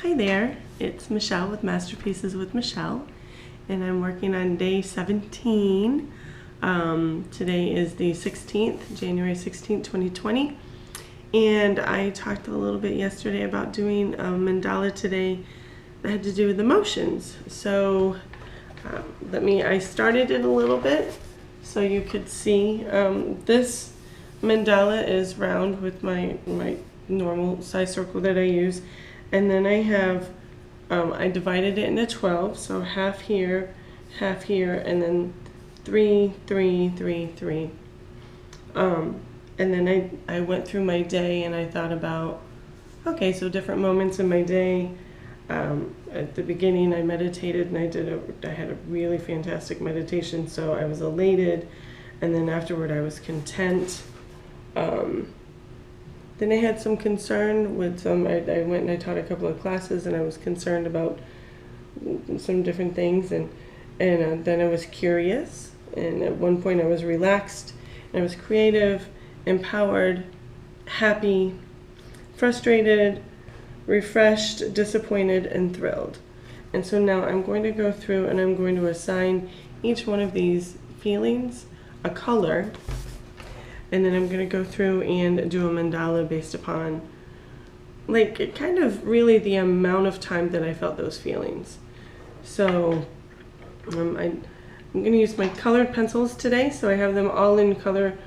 Hi there, it's Michelle with Masterpieces with Michelle, and I'm working on day 17. Today is the 16th, January 16th, 2020, and I talked a little bit yesterday about doing a mandala today that had to do with emotions. So I started it a little bit so you could see. This mandala is round with my normal size circle that I use. And then I have, I divided it into 12, so half here, and then 3, 3, 3, 3. And then I went through my day and I thought about, okay, so different moments in my day. At the beginning I meditated and I had a really fantastic meditation, so I was elated. And then afterward I was content. Then I had some concern with I went and I taught a couple of classes and I was concerned about some different things, and then I was curious, and at one point I was relaxed, and I was creative, empowered, happy, frustrated, refreshed, disappointed, and thrilled. And so now I'm going to go through and I'm going to assign each one of these feelings a color. And then I'm going to go through and do a mandala based upon, like, kind of really the amount of time that I felt those feelings. So I'm going to use my colored pencils today. So I have them all in color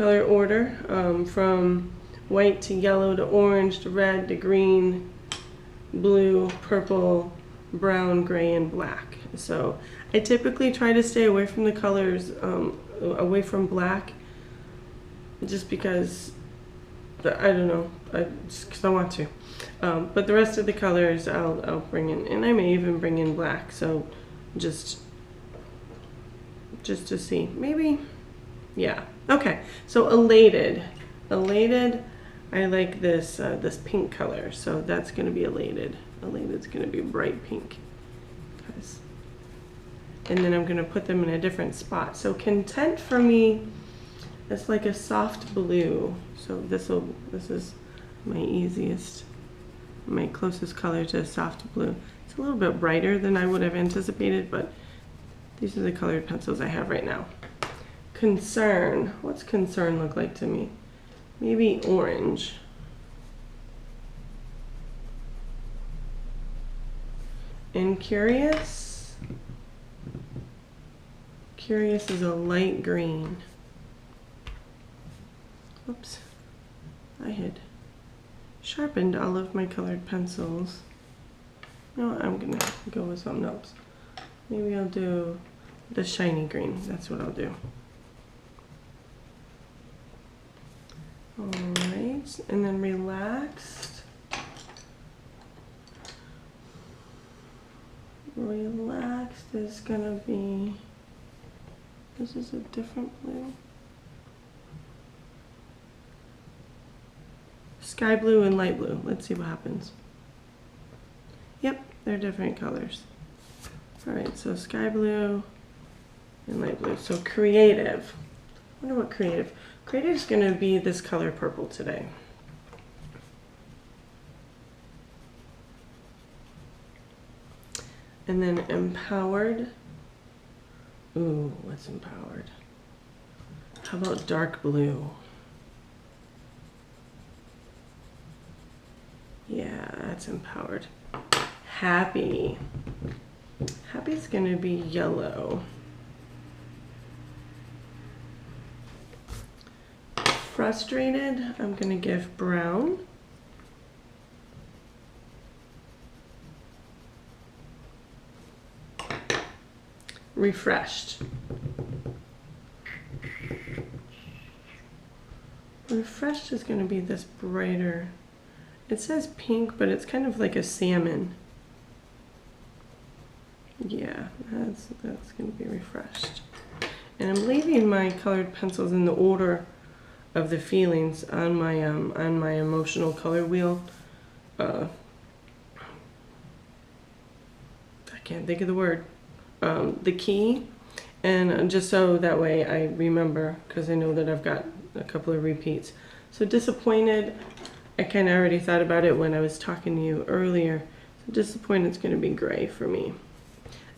order, from white to yellow to orange to red to green, blue, purple, brown, gray, and black. So I typically try to stay away from the colors, away from black, just because, I don't know, just because I want to. But the rest of the colors I'll bring in, and I may even bring in black, so just to see, maybe, yeah. Okay, so elated, I like this this pink color, so that's going to be elated. Elated's going to be bright pink. And then I'm going to put them in a different spot. So content for me, it's like a soft blue. So this is my closest color to a soft blue. It's a little bit brighter than I would have anticipated, but these are the colored pencils I have right now. Concern. What's concern look like to me? Maybe orange. And curious. Curious is a light green. Oops, I had sharpened all of my colored pencils. No, I'm gonna go with something else. Maybe I'll do the shiny green. That's what I'll do. Alright, and then relaxed. Relaxed is gonna be, this is a different blue. Sky blue and light blue. Let's see what happens. Yep, they're different colors. Alright, so sky blue and light blue. So creative. I wonder what creative. Creative is going to be this color purple today. And then empowered. Ooh, what's empowered? How about dark blue? Yeah, that's empowered. Happy. Happy's gonna be yellow. Frustrated, I'm gonna give brown. Refreshed. Refreshed is gonna be this brighter. It says pink, but it's kind of like a salmon. Yeah, that's going to be refreshed. And I'm leaving my colored pencils in the order of the feelings on my emotional color wheel. I can't think of the word. The key, and just so that way I remember, because I know that I've got a couple of repeats. So disappointed. I kind of already thought about it when I was talking to you earlier. So disappointed's going to be gray for me.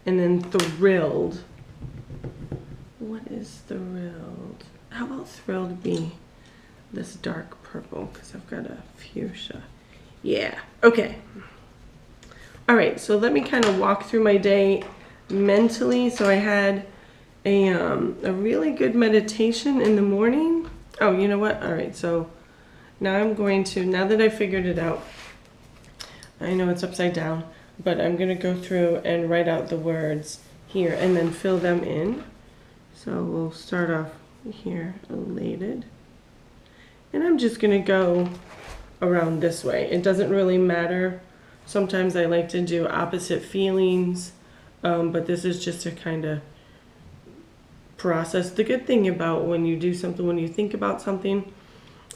And then thrilled. What is thrilled? How about thrilled be this dark purple? Because I've got a fuchsia. Yeah, okay. All right, so let me kind of walk through my day mentally. So I had a really good meditation in the morning. Oh, you know what? All right, so now I'm going to, now that I figured it out, I know it's upside down, but I'm going to go through and write out the words here and then fill them in. So we'll start off here, elated. And I'm just going to go around this way. It doesn't really matter. Sometimes I like to do opposite feelings, but this is just to kind of process. The good thing about when you do something, when you think about something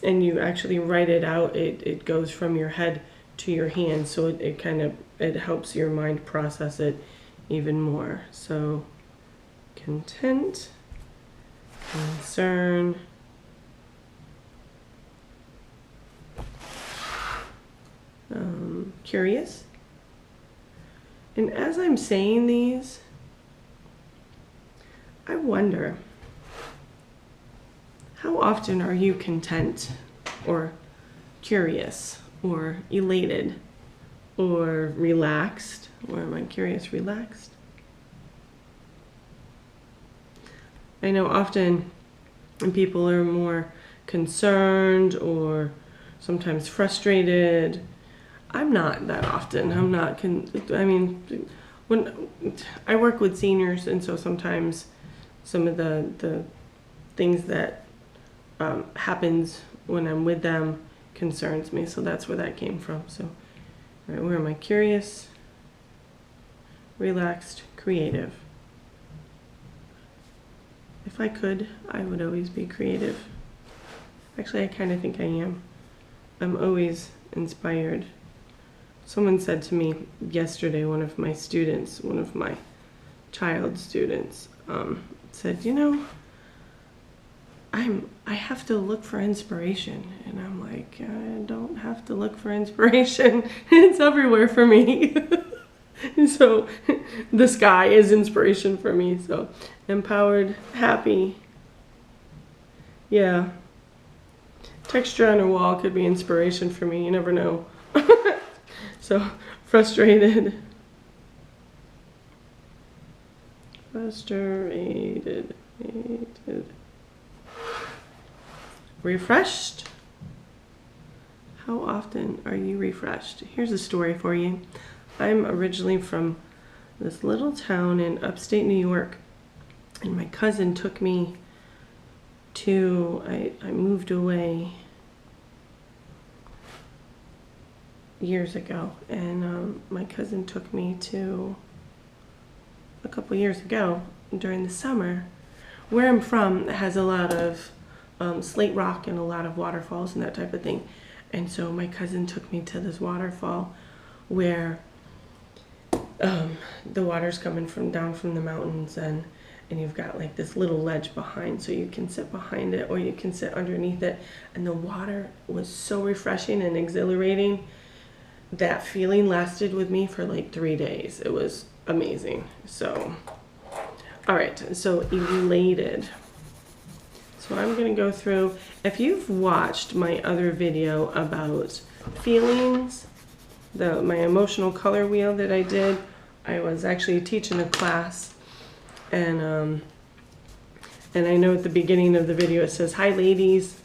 and you actually write it out, it goes from your head to your hand, so it helps your mind process it even more. So content, concern, curious. And as I'm saying these, I wonder, how often are you content or curious or elated or relaxed? Or am I curious, relaxed? I know often people are more concerned or sometimes frustrated. I'm not that often. I'm not, I mean, when I work with seniors, and so sometimes some of the things that happens when I'm with them concerns me. So that's where that came from. So, all right, where am I? Curious, relaxed, creative. If I could, I would always be creative. Actually, I kind of think I am. I'm always inspired. Someone said to me yesterday, one of my students, one of my child students, said, you know, I have to look for inspiration. And I'm like, I don't have to look for inspiration. It's everywhere for me. So the sky is inspiration for me. So empowered, happy. Yeah. Texture on a wall could be inspiration for me. You never know. So frustrated. Frustrated. Refreshed. How often are you refreshed? Here's a story for you. I'm originally from this little town in upstate New York, and my cousin took me to, I moved away years ago, and my cousin took me to, a couple years ago during the summer. Where I'm from has a lot of slate rock and a lot of waterfalls and that type of thing. And so my cousin took me to this waterfall where the water's coming down from the mountains, and you've got like this little ledge behind, so you can sit behind it or you can sit underneath it. And the water was so refreshing and exhilarating. That feeling lasted with me for like 3 days. It was amazing. So, all right, so elated. So I'm going to go through, if you've watched my other video about feelings, my emotional color wheel that I did, I was actually teaching a class, and I know at the beginning of the video it says, hi ladies,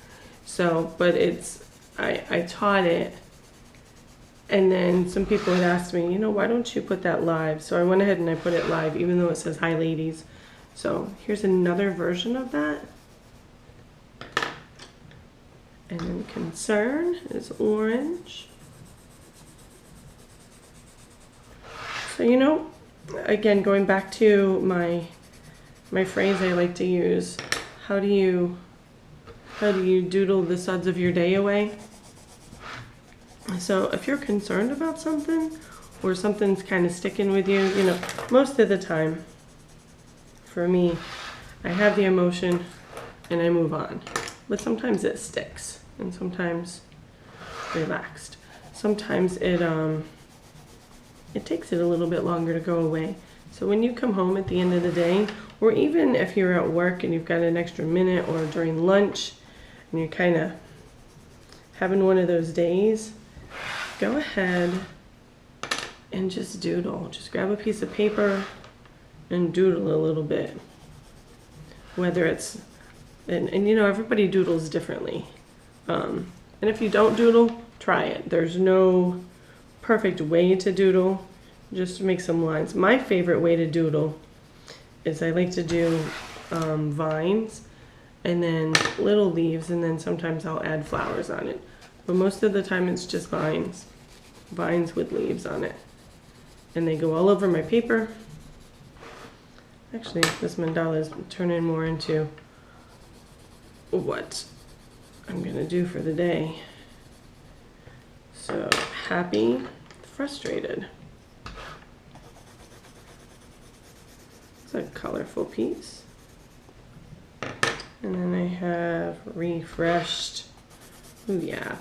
so, but it's, I taught it, and then some people had asked me, you know, why don't you put that live? So I went ahead and I put it live, even though it says hi ladies. So here's another version of that. And then concern is orange. So, you know, again, going back to my phrase I like to use, how do you doodle the suds of your day away? So if you're concerned about something, or something's kind of sticking with you, you know, most of the time, for me, I have the emotion and I move on. But sometimes it sticks, and sometimes relaxed. Sometimes it takes it a little bit longer to go away. So when you come home at the end of the day, or even if you're at work and you've got an extra minute, or during lunch and you're kind of having one of those days, go ahead and just doodle. Just grab a piece of paper and doodle a little bit. Whether it's, and you know, everybody doodles differently. And if you don't doodle, try it. There's no perfect way to doodle. Just make some lines. My favorite way to doodle is I like to do vines and then little leaves, and then sometimes I'll add flowers on it. But most of the time it's just vines. Vines with leaves on it. And they go all over my paper. Actually, this mandala is turning more into what I'm gonna do for the day. So, happy, frustrated. It's a colorful piece. And then I have refreshed. Ooh, yeah.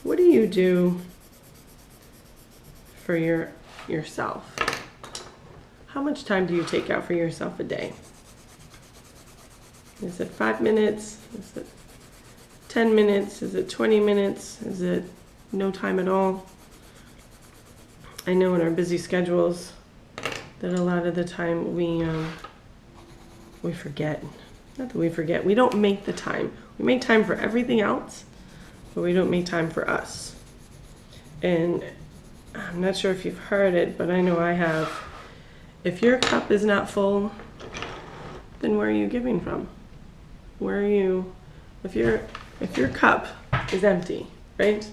What do you do for yourself? How much time do you take out for yourself a day? Is it 5 minutes? Is it 10 minutes? Is it 20 minutes? Is it no time at all? I know in our busy schedules that a lot of the time we forget. Not that we forget. We don't make the time. We make time for everything else, but we don't make time for us. And I'm not sure if you've heard it, but I know I have. If your cup is not full, then where are you giving from? Where are you, if your cup is empty, right?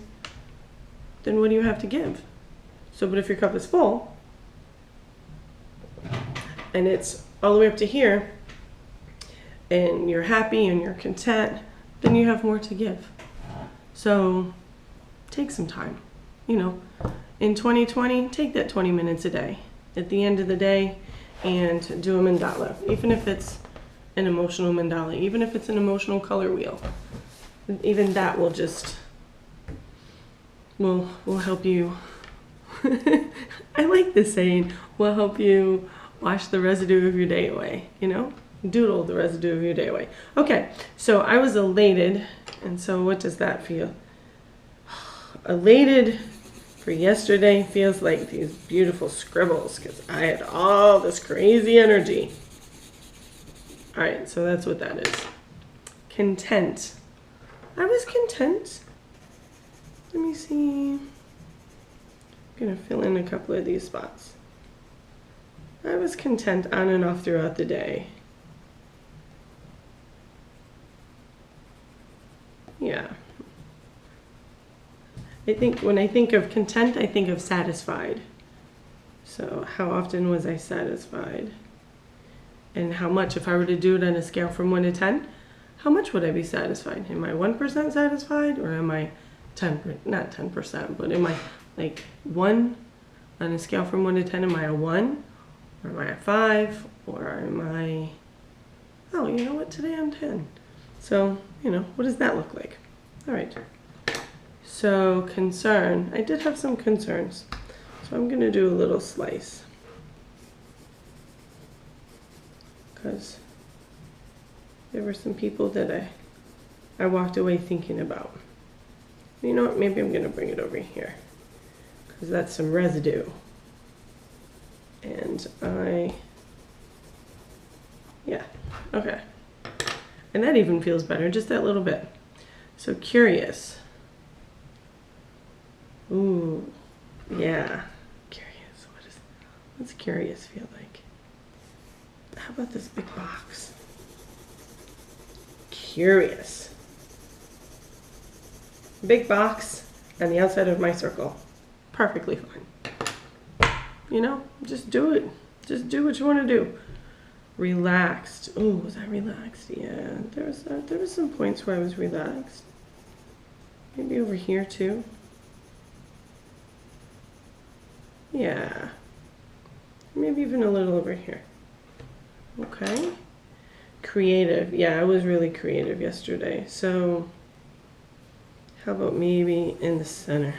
Then what do you have to give? So, but if your cup is full, and it's all the way up to here, and you're happy and you're content, then you have more to give. So, take some time. You know, in 2020, take that 20 minutes a day at the end of the day and do a mandala, even if it's an emotional mandala, even if it's an emotional color wheel. Even that will just will help you. I like this saying, will help you wash the residue of your day away, you know? Doodle the residue of your day away. Okay, so I was elated, and so what does that feel? Elated for yesterday feels like these beautiful scribbles because I had all this crazy energy. All right, so that's what that is. Content. I was content. Let me see. I'm gonna fill in a couple of these spots. I was content on and off throughout the day. Yeah. I think when I think of content, I think of satisfied. So how often was I satisfied? And how much, if I were to do it on a scale from 1 to 10, how much would I be satisfied? Am I 1% satisfied, or am I 10%, not 10%, but am I like 1 on a scale from 1 to 10? Am I a 1, or am I a 5, or am I, oh, you know what, today I'm 10. So, you know, what does that look like? All right. So concern, I did have some concerns. So I'm gonna do a little slice. Because there were some people that I walked away thinking about. You know what, maybe I'm gonna bring it over here. Because that's some residue. And yeah, okay. And that even feels better, just that little bit. So curious. Ooh, yeah, curious. What's curious feel like? How about this big box? Curious. Big box and the outside of my circle. Perfectly fine. You know, just do it. Just do what you want to do. Relaxed. Oh, was I relaxed? Yeah, there was some points where I was relaxed. Maybe over here too. Yeah. Maybe even a little over here. Okay. Creative. Yeah, I was really creative yesterday. So How about maybe in the center?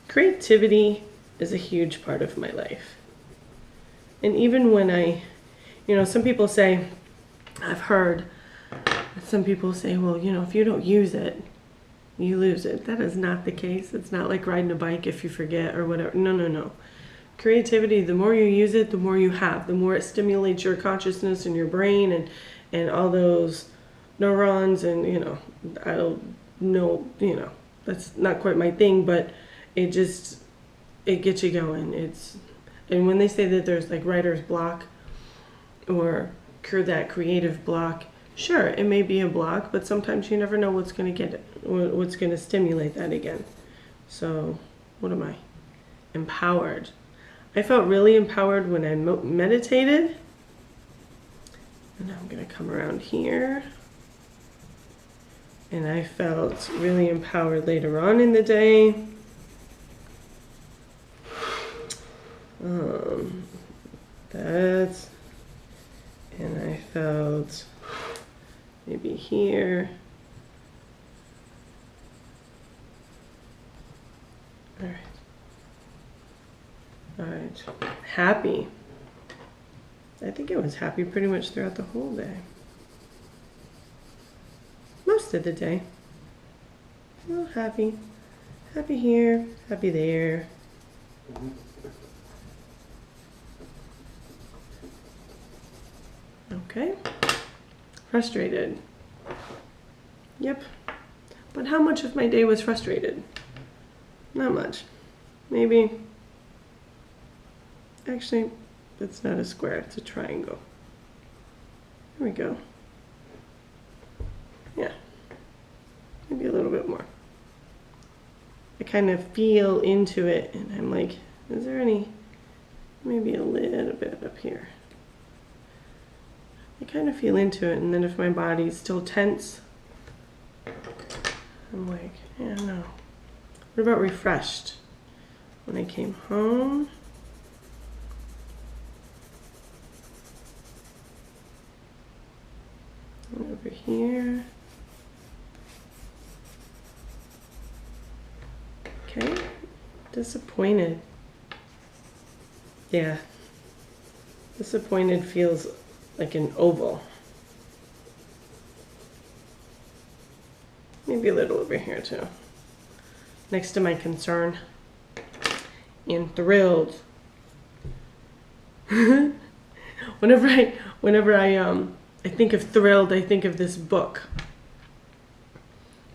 Creativity is a huge part of my life. And even when some people say, I've heard some people say, well, if you don't use it, you lose it. That is not the case. It's not like riding a bike if you forget or whatever. No. Creativity, the more you use it, the more you have. The more it stimulates your consciousness and your brain and all those neurons and, I don't know, that's not quite my thing, but it gets you going. And when they say that there's like writer's block or that creative block, sure, it may be a block, but sometimes you never know what's going to get it, what's going to stimulate that again. So, what am I? Empowered. I felt really empowered when I meditated. And now I'm going to come around here. And I felt really empowered later on in the day. And I felt maybe here. All right. Happy. I think I was happy pretty much throughout the whole day. Most of the day. Well, happy. Happy here, happy there. Okay. Frustrated. Yep. But how much of my day was frustrated? Not much. Maybe. Actually, that's not a square, it's a triangle. There we go. Yeah. Maybe a little bit more. I kind of feel into it and I'm like, is there maybe a little bit up here. I kind of feel into it, and then if my body's still tense, I'm like, yeah, no. What about refreshed? When I came home, and over here. Okay, disappointed. Yeah, disappointed feels like an oval. Maybe a little over here too. Next to my concern. And thrilled. Whenever I think of thrilled, I think of this book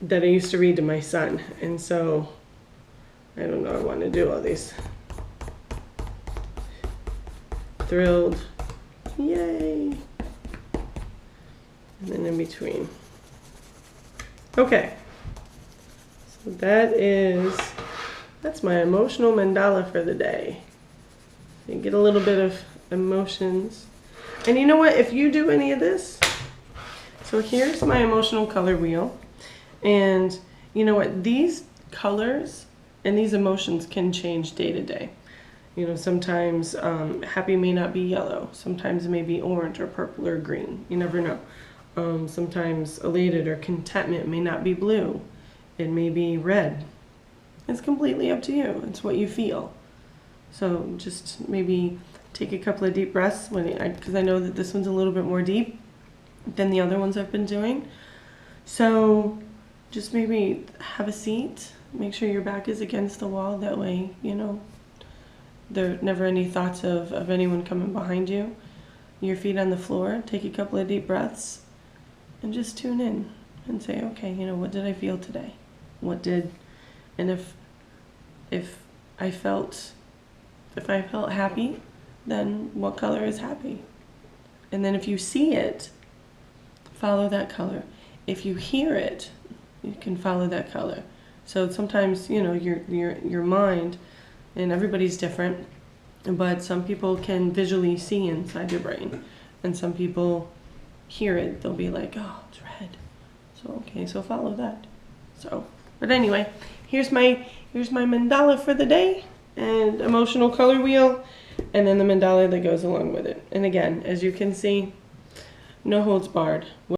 that I used to read to my son. And so, I don't know, I want to do all these. Thrilled. Yay. And then in between. Okay. So that's my emotional mandala for the day. You get a little bit of emotions. And you know what? If you do any of this, so here's my emotional color wheel. And you know what? These colors and these emotions can change day to day. Sometimes happy may not be yellow. Sometimes it may be orange or purple or green. You never know. Sometimes elated or contentment may not be blue. It may be red. It's completely up to you. It's what you feel. So just maybe take a couple of deep breaths because I know that this one's a little bit more deep than the other ones I've been doing. So just maybe have a seat. Make sure your back is against the wall. That way, there are never any thoughts of anyone coming behind you. Your feet on the floor. Take a couple of deep breaths and just tune in and say, okay, what did I feel today? And if I felt happy, then what color is happy? And then if you see it, follow that color. If you hear it, you can follow that color. So sometimes, your mind, and everybody's different, but some people can visually see inside your brain, and some people hear it. They'll be like, oh, it's red. So okay, so follow that. But anyway, here's my mandala for the day, and emotional color wheel, and then the mandala that goes along with it. And again, as you can see, no holds barred.